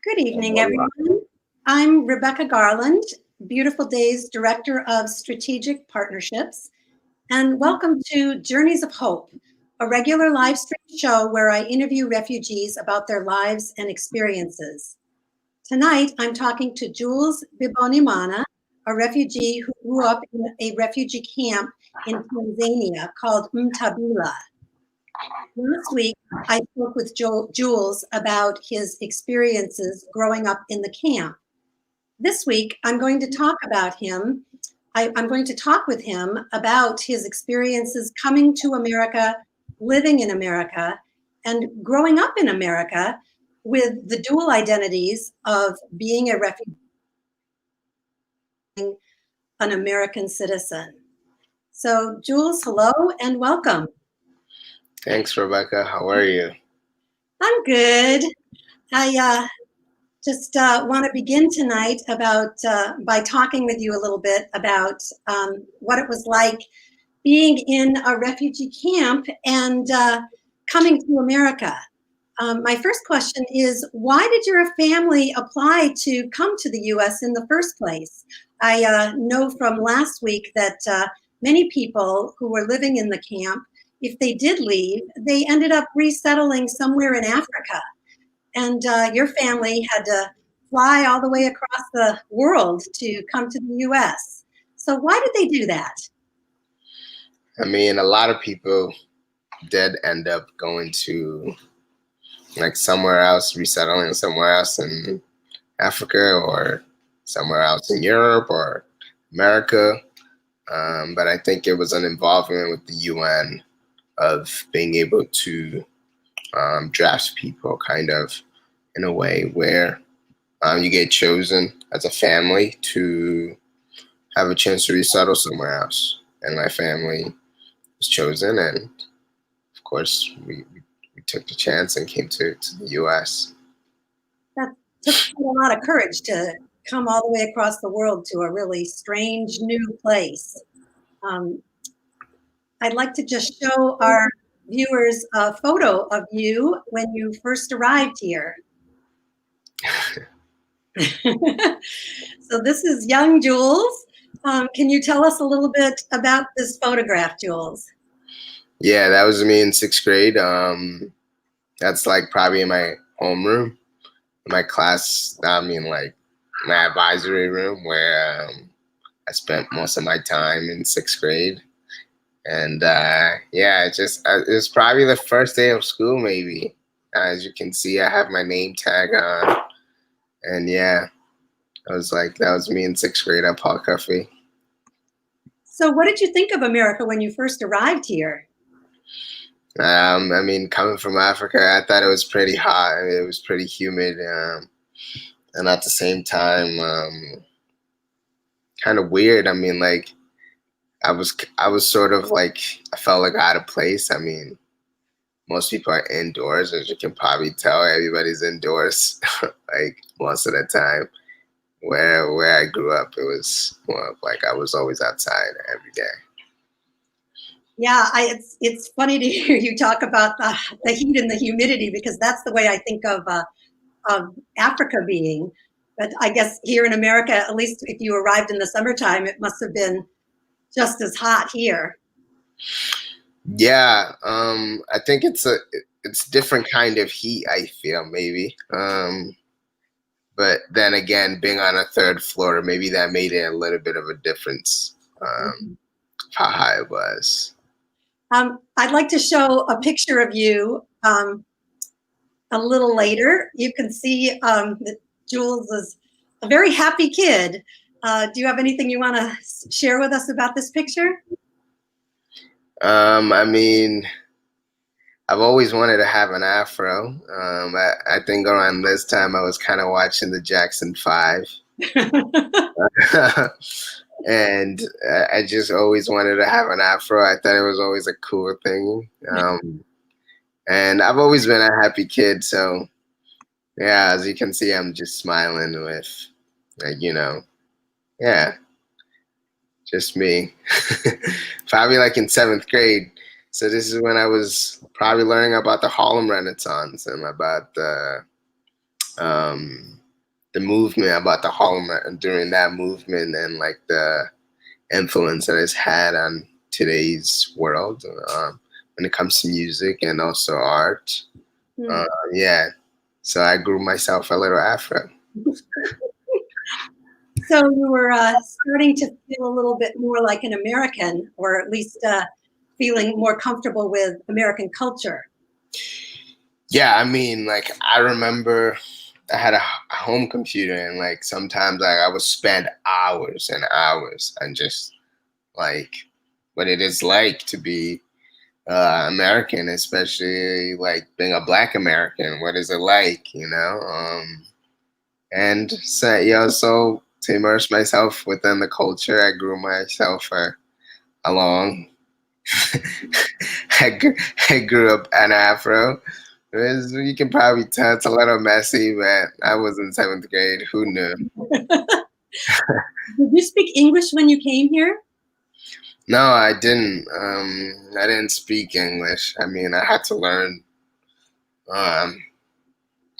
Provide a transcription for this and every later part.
Good evening, everyone. I'm Rebecca Garland, Beautiful Days Director of Strategic Partnerships, and welcome to Journeys of Hope, a regular live stream show where I interview refugees about their lives and experiences. Tonight, I'm talking to Jules Bibonimana, a refugee who grew up in a refugee camp in Tanzania called Mtabila. Last week, I spoke with Jules about his experiences growing up in the camp. This week, I'm going to talk about him. I'm going to talk with him about his experiences coming to America, living in America, and growing up in America with the dual identities of being a refugee and an American citizen. So, Jules, hello and welcome. Thanks, Rebecca. How are you? I'm good. I just want to begin tonight by talking with you a little bit about what it was like being in a refugee camp and coming to America. My first question is, why did your family apply to come to the U.S. in the first place? I know from last week that many people who were living in the camp, if they did leave, they ended up resettling somewhere in Africa. And your family had to fly all the way across the world to come to the U.S. So why did they do that? I mean, a lot of people did end up going to like somewhere else, resettling somewhere else in Africa or somewhere else in Europe or America. But I think it was an involvement with the UN of being able to draft people kind of in a way where you get chosen as a family to have a chance to resettle somewhere else. And my family was chosen, and of course we took the chance and came to the US. That took a lot of courage to come all the way across the world to a really strange new place. I'd like to just show our viewers a photo of you when you first arrived here. So this is young Jules. Can you tell us a little bit about this photograph, Jules? Yeah, that was me in 6th grade. That's like probably in my homeroom, my class, like my advisory room where I spent most of my time in 6th grade. And yeah, it was probably the first day of school, maybe. As you can see, I have my name tag on. And yeah, that was me in 6th grade at Paul Cuffey. So what did you think of America when you first arrived here? I mean, coming from Africa, I thought it was pretty hot. I mean, it was pretty humid. And at the same time, kind of weird. I mean, like, I was sort of like, I felt like out of place. I mean, most people are indoors, as you can probably tell. Everybody's indoors, like most of the time. Where I grew up, it was more of like I was always outside every day. Yeah, it's funny to hear you talk about the heat and the humidity, because that's the way I think of Africa being. But I guess here in America, at least if you arrived in the summertime, it must have been just as hot here. Yeah, I think it's different kind of heat, I feel, maybe. But then again, being on a 3rd floor, maybe that made it a little bit of a difference, how high it was. I'd like to show a picture of you a little later. You can see that Jules is a very happy kid. Do you have anything you want to share with us about this picture? I mean, I've always wanted to have an afro. I think around this time I was kind of watching the Jackson 5. And I just always wanted to have an afro. I thought it was always a cool thing. And I've always been a happy kid. So, yeah, as you can see, I'm just smiling with, yeah, just me. Probably like in 7th grade. So this is when I was probably learning about the Harlem Renaissance and about um, the movement about the Harlem during that movement and like the influence that it's had on today's world when it comes to music and also art. Hmm. Yeah, so I grew myself a little afro. So you were starting to feel a little bit more like an American, or at least feeling more comfortable with American culture. Yeah, I mean, like I remember I had a home computer, and like sometimes like I would spend hours and hours and just like what it is like to be American, especially like being a Black American. What is it like, you know? And so yeah, so to immerse myself within the culture, I grew myself along. I grew, I grew up an Afro. You can probably tell it's a little messy, but I was in seventh grade. Who knew? Did you speak English when you came here? No, I didn't. I didn't speak English. I mean, I had to learn um,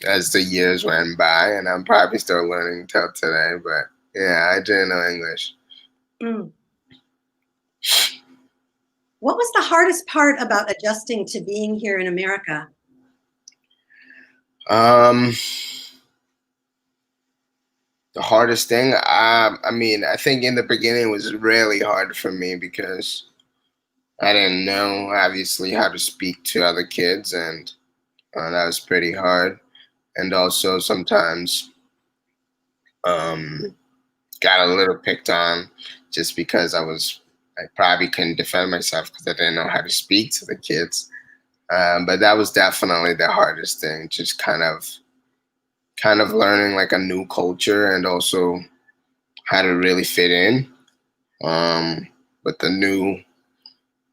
as the years went by, and I'm probably still learning till today. But yeah, I didn't know English. Mm. What was the hardest part about adjusting to being here in America? Um, the hardest thing, I mean, I think in the beginning was really hard for me because I didn't know obviously how to speak to other kids, and that was pretty hard. And also sometimes um, got a little picked on just because I probably couldn't defend myself because I didn't know how to speak to the kids. But that was definitely the hardest thing, just kind of learning like a new culture and also how to really fit in with the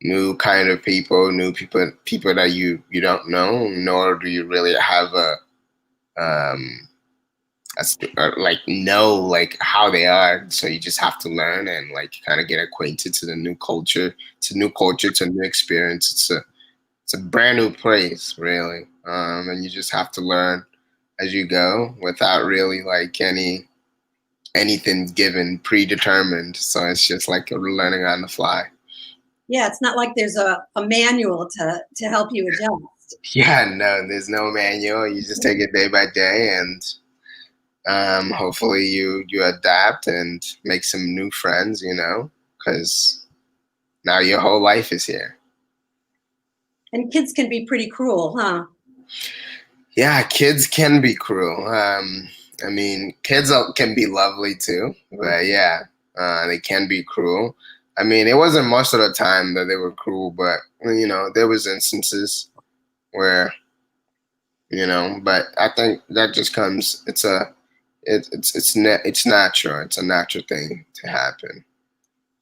new kind of people, new people that you don't know, nor do you really have um, or like know like how they are. So you just have to learn and like kind of get acquainted to the new culture. It's a new culture, it's a new experience. It's a brand new place, really, and you just have to learn as you go without really like anything given predetermined. So it's just like learning on the fly. Yeah, it's not like there's a manual to help you adjust. Yeah, no, there's no manual. You just take it day by day, and hopefully you adapt and make some new friends. You know, because now your whole life is here. And kids can be pretty cruel, huh? Yeah, kids can be cruel. I mean, kids can be lovely too, but yeah, they can be cruel. I mean, it wasn't most of the time that they were cruel, but you know, there was instances where but I think that just comes. It's natural. It's a natural thing to happen.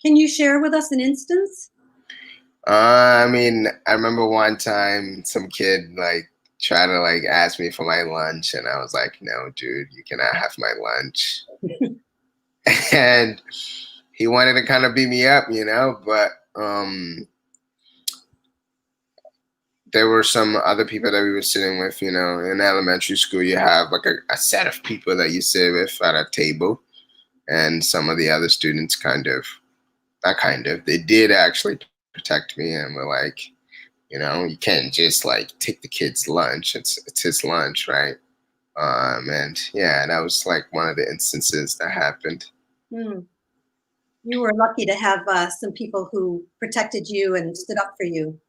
Can you share with us an instance? I mean, I remember one time some kid like tried to like ask me for my lunch, and I was like, "No, dude, you cannot have my lunch." And he wanted to kind of beat me up, but there were some other people that we were sitting with. In elementary school, you have like a set of people that you sit with at a table, and some of the other students not kind of, they did actually protect me and were like, you can't just like take the kid's lunch. It's his lunch, right? And yeah, that was like one of the instances that happened. Hmm. You were lucky to have some people who protected you and stood up for you.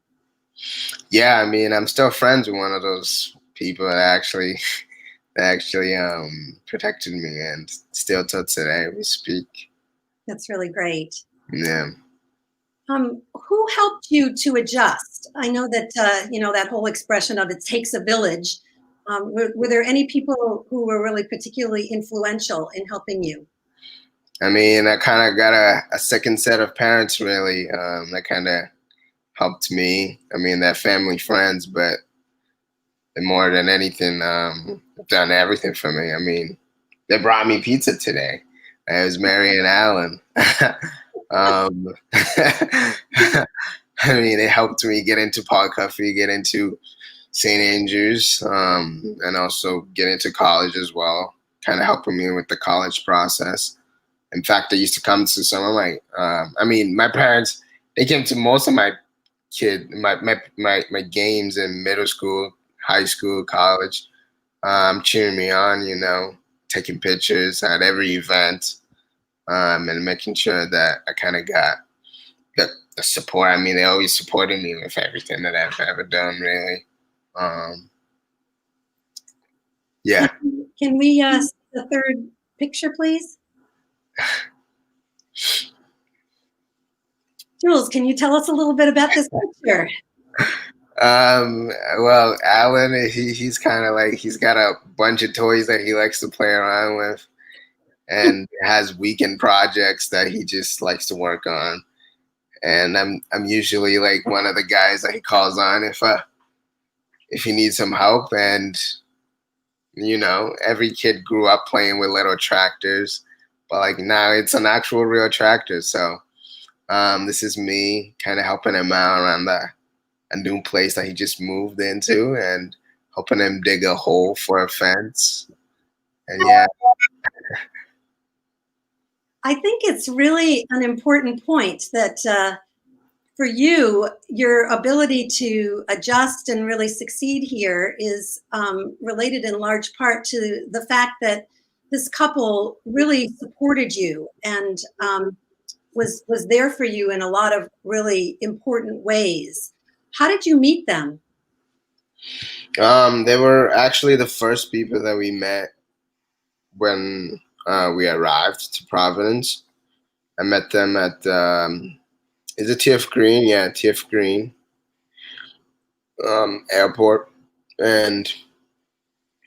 Yeah, I mean, I'm still friends with one of those people that actually protected me, and still till today we speak. That's really great. Yeah. Who helped you to adjust? I know that that whole expression of "it takes a village." Were there any people who were really particularly influential in helping you? I mean, I kind of got a second set of parents really that kind of helped me. I mean, they're family friends, but more than anything, have done everything for me. I mean, they brought me pizza today. It was Mary and Alan. um, I mean, it helped me get into Pod Coffee, get into St. Andrews, and also get into college as well, kind of helping me with the college process. In fact, I used to come to some of my, my parents, they came to most of my games in middle school, high school, college, cheering me on, taking pictures at every event, and making sure that I kind of got the support. I mean, they always supported me with everything that I've ever done, really. Yeah. Can we see the third picture, please? Jules, can you tell us a little bit about this picture? Well, Alan, he's kind of like, he's got a bunch of toys that he likes to play around with, and has weekend projects that he just likes to work on. And I'm usually like one of the guys that he calls on if he needs some help. And every kid grew up playing with little tractors, but like now it's an actual real tractor. So this is me kind of helping him out around a new place that he just moved into, and helping him dig a hole for a fence. And yeah. I think it's really an important point that for you, your ability to adjust and really succeed here is related in large part to the fact that this couple really supported you and was there for you in a lot of really important ways. How did you meet them? They were actually the first people that we met when we arrived to Providence. I met them at is it TF Green? Yeah, TF Green airport, and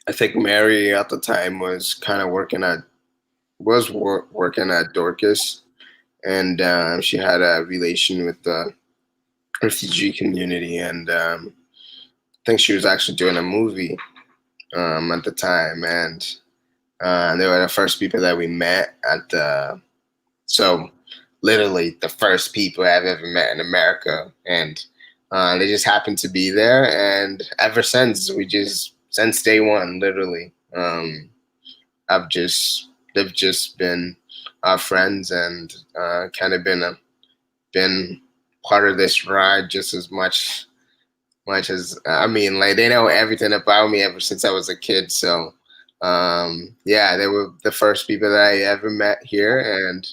I think Mary at the time was kind of working at Dorcas, and she had a relation with the refugee community, and I think she was actually doing a movie at the time, and they were the first people that we met at the. So literally the first people I've ever met in America, and they just happened to be there, and ever since since day one, literally, they've just been our friends, and kind of been part of this ride just as much as like they know everything about me ever since I was a kid. So yeah, they were the first people that I ever met here, and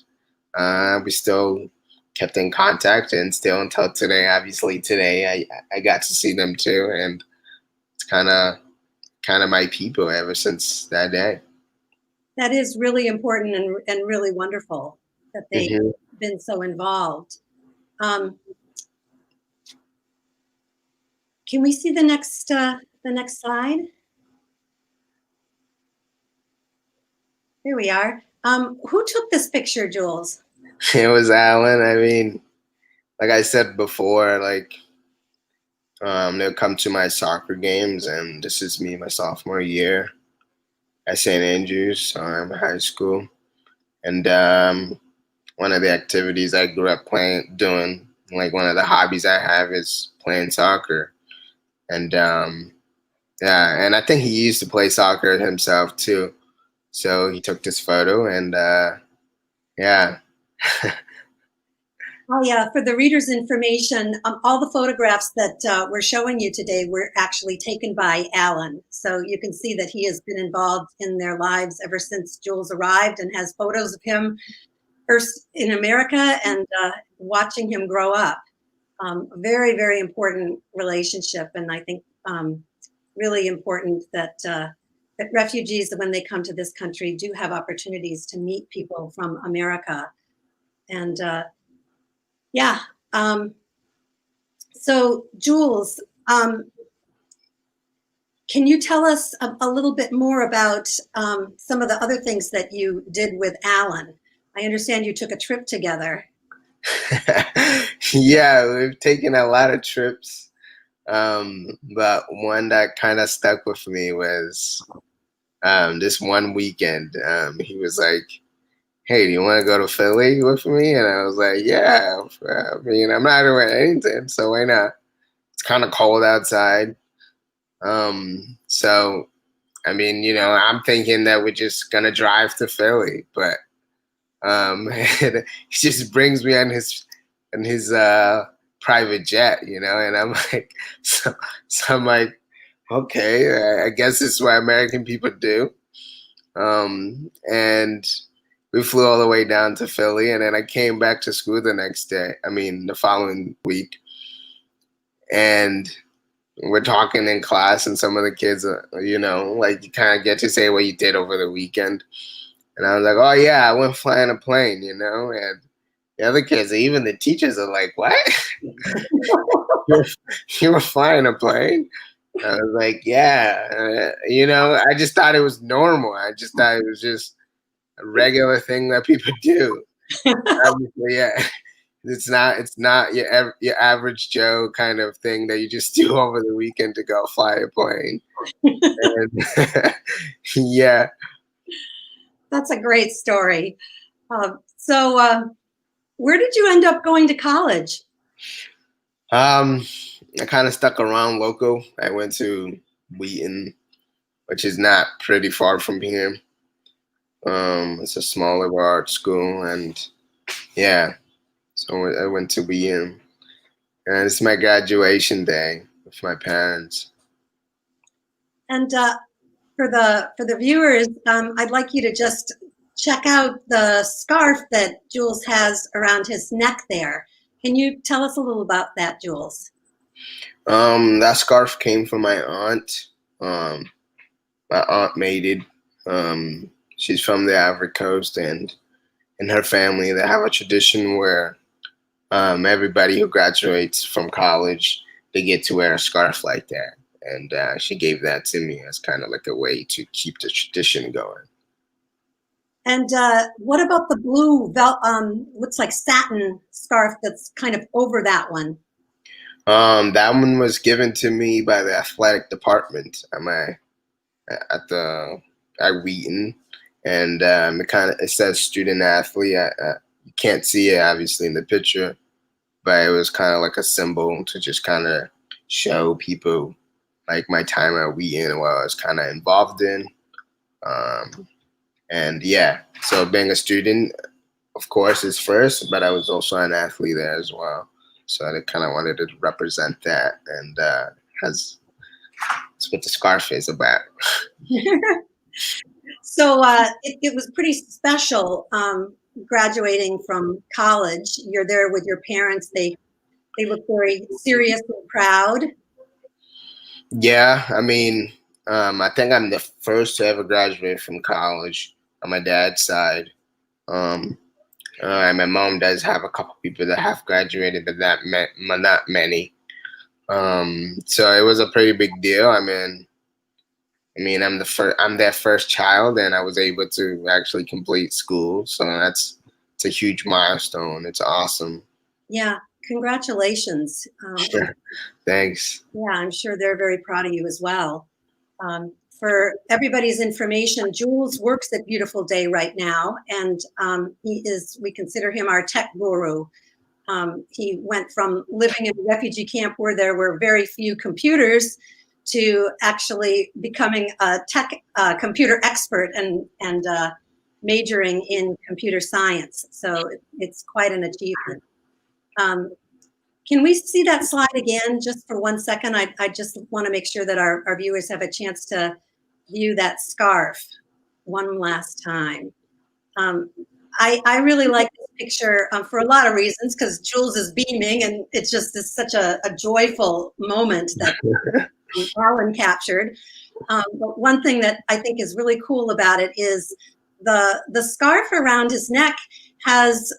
we still kept in contact, and still until today. Obviously, today I got to see them too, and it's kind of my people ever since that day. That is really important and really wonderful that they've been so involved. Can we see the next slide? Here we are. Who took this picture, Jules? It was Alan. I mean, like I said before, like they'll come to my soccer games, and this is me my sophomore year at St. Andrews, high school, and one of the activities I grew up doing, like one of the hobbies I have, is playing soccer, and yeah, and I think he used to play soccer himself too, so he took this photo, and yeah. Oh yeah, for the reader's information, all the photographs that we're showing you today were actually taken by Alan. So you can see that he has been involved in their lives ever since Jules arrived, and has photos of him first in America and watching him grow up. Very, very important relationship, and I think really important that that refugees, when they come to this country, do have opportunities to meet people from America. And yeah. So Jules, can you tell us a little bit more about some of the other things that you did with Alan? I understand you took a trip together. Yeah, we've taken a lot of trips. But one that kind of stuck with me was this one weekend. He was like, "Hey, do you want to go to Philly with me?" And I was like, "Yeah, I mean, I'm not doing anything, so why not?" It's kind of cold outside, So I mean, I'm thinking that we're just gonna drive to Philly, but and he just brings me on his private jet, and I'm like, so I'm like, okay, I guess this is what American people do. And we flew all the way down to Philly, and then I came back to school the next day. I mean, the following week, and we're talking in class, and some of the kids, like you kind of get to say what you did over the weekend. And I was like, oh yeah, I went flying a plane, and the other kids, even the teachers are like, what? You were flying a plane? I was like, yeah, I just thought it was normal. I just thought it was just a regular thing that people do. Obviously, yeah. It's not your average Joe kind of thing that you just do over the weekend to go fly a plane. And, yeah. That's a great story. So where did you end up going to college? I kind of stuck around local. I went to Wheaton, which is not pretty far from here. It's a small liberal arts school, and yeah, so I went to Wheaton, and it's my graduation day with my parents. And for the viewers, I'd like you to just check out the scarf that Jules has around his neck there. Can you tell us a little about that, Jules? That scarf came from my aunt. My aunt made it. She's from the Ivory Coast, and in her family, they have a tradition where everybody who graduates from college, they get to wear a scarf like that. And she gave that to me as kind of like a way to keep the tradition going. And what about the blue, looks like satin scarf that's kind of over that one? That one was given to me by the athletic department at Wheaton, and it says student athlete. You can't see it obviously in the picture, but it was kind of like a symbol to just kind of show people like my time at Wheaton and what I was kind of involved in. And yeah, so being a student, of course, is first, but I was also an athlete there as well. So I kind of wanted to represent that, and that's what the scarf is about. So it was pretty special graduating from college. You're there with your parents. They look very serious and proud. Yeah, I mean, I think I'm the first to ever graduate from college on my dad's side. And my mom does have a couple people that have graduated, but not many. So it was a pretty big deal. I'm their first child, and I was able to actually complete school. So it's a huge milestone. It's awesome. Yeah, congratulations. Thanks. Yeah, I'm sure they're very proud of you as well. For everybody's information, Jules works at Beautiful Day right now, and we consider him our tech guru. He went from living in a refugee camp where there were very few computers to actually becoming a tech computer expert and majoring in computer science. So it's quite an achievement. Can we see that slide again just for 1 second? I just want to make sure that our viewers have a chance to view that scarf one last time. I really like this picture for a lot of reasons, because Jules is beaming, and it's just such a joyful moment that Alan captured. But one thing that I think is really cool about it is the scarf around his neck has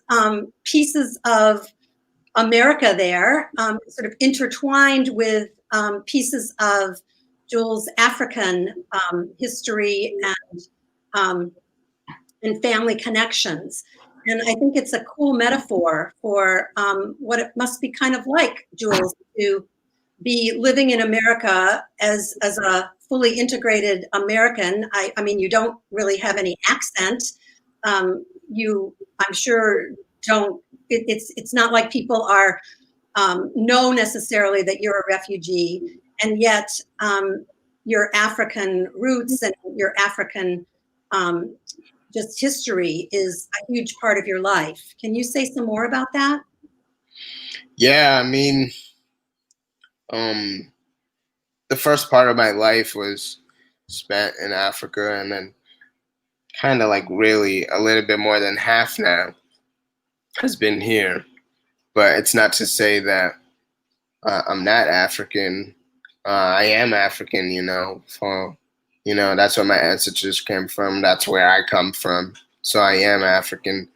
pieces of America there, sort of intertwined with pieces of Jules' African history and family connections. And I think it's a cool metaphor for what it must be kind of like, Jules, to be living in America as a fully integrated American. I mean, you don't really have any accent. I'm sure, don't. It's not like people know necessarily that you're a refugee, and yet your African roots and your African just history is a huge part of your life. Can you say some more about that? Yeah, I mean, um, the first part of my life was spent in Africa, and then kind of like really a little bit more than half now has been here. But it's not to say that I'm not African. I am African, you know. For that's where my ancestors came from. That's where I come from. So I am African.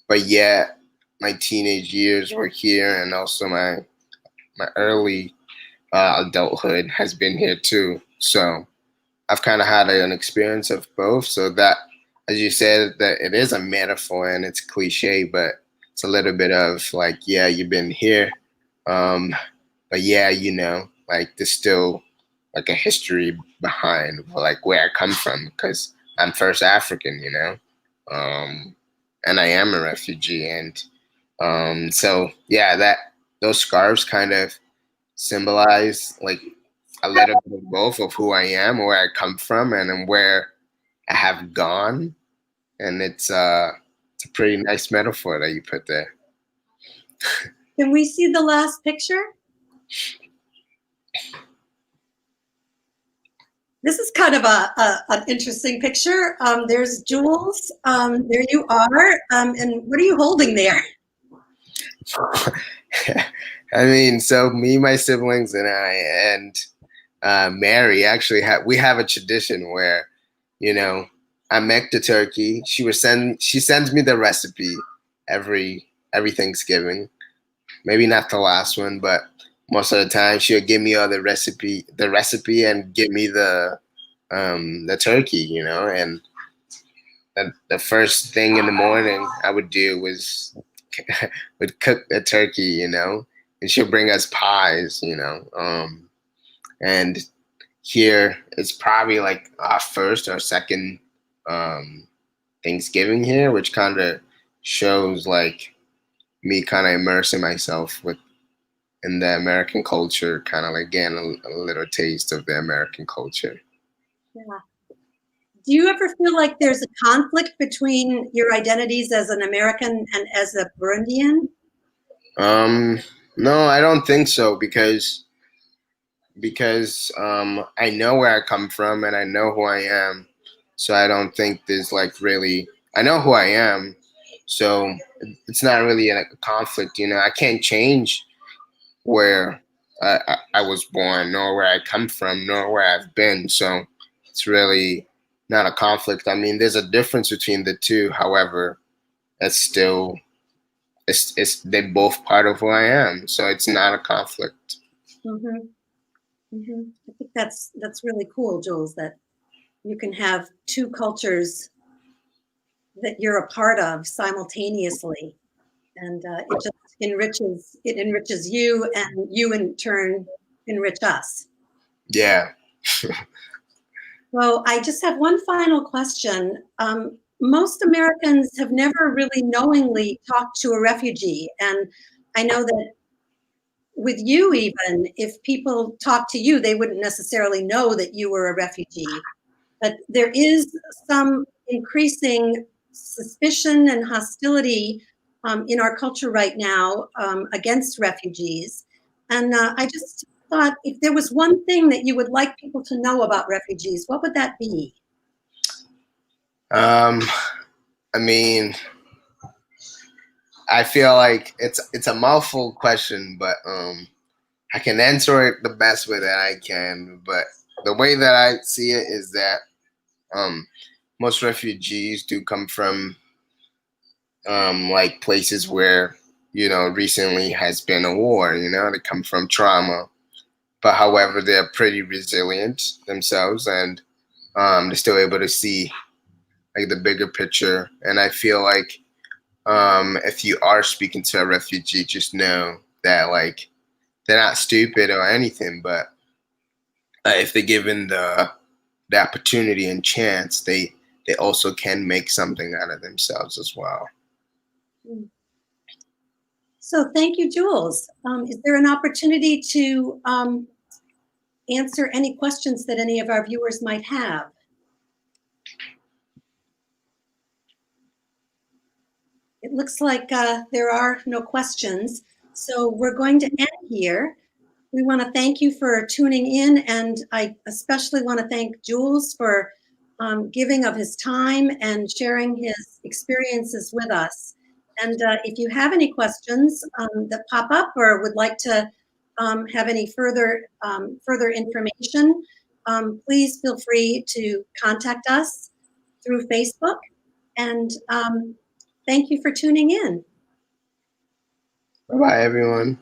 But yet, my teenage years were here, and also my early adulthood has been here too. So I've kind of had an experience of both. So that, as you said, that it is a metaphor and it's cliche, but it's a little bit of like, yeah, you've been here, but yeah, like there's still like a history behind like where I come from because I'm first African, and I am a refugee, and so yeah, that those scarves kind of symbolize like a little bit of both of who I am, where I come from, and then where I have gone. And it's a pretty nice metaphor that you put there. Can we see the last picture? This is kind of an interesting picture. There's Jules. There you are. And what are you holding there? I mean, so me, my siblings, and Mary actually have a tradition where, I make the turkey. She sends me the recipe every Thanksgiving. Maybe not the last one, but most of the time she'll give me all the recipe, and give me the turkey, and the first thing in the morning I would do was would cook the turkey, and she'll bring us pies, and here it's probably like our first or second Thanksgiving here, which kind of shows like me kind of immersing myself in the American culture, kind of like getting a little taste of the American culture. Yeah. Do you ever feel like there's a conflict between your identities as an American and as a Burundian? No, I don't think so because I know where I come from and I know who I am. So I don't think there's like really, I know who I am. So it's not really a conflict, I can't change where I was born, nor where I come from, nor where I've been. So it's really not a conflict. I mean, there's a difference between the two. However, it's still, it's they're both part of who I am. So it's not a conflict. Mm-hmm. Mm-hmm. I think that's really cool, Jules, that you can have two cultures that you're a part of simultaneously, and it enriches you, and you in turn enrich us. Yeah. So I just have one final question. Most Americans have never really knowingly talked to a refugee, and I know that with you, even if people talk to you, they wouldn't necessarily know that you were a refugee. But there is some increasing suspicion and hostility in our culture right now against refugees. And I just thought if there was one thing that you would like people to know about refugees, what would that be? I mean, I feel like it's a mouthful question, but I can answer it the best way that I can. But the way that I see it is that um, most refugees do come from like places where recently has been a war. They come from trauma, but however they're pretty resilient themselves, and they're still able to see like the bigger picture. And I feel like if you are speaking to a refugee, just know that like they're not stupid or anything, but if they're given the opportunity and chance, they also can make something out of themselves as well. So thank you, Jules. Is there an opportunity to answer any questions that any of our viewers might have. It looks like there are no questions, so we're going to end here. We want to thank you for tuning in, and I especially want to thank Jules for giving of his time and sharing his experiences with us. And if you have any questions that pop up or would like to have any further information, please feel free to contact us through Facebook. And thank you for tuning in. Bye bye, everyone.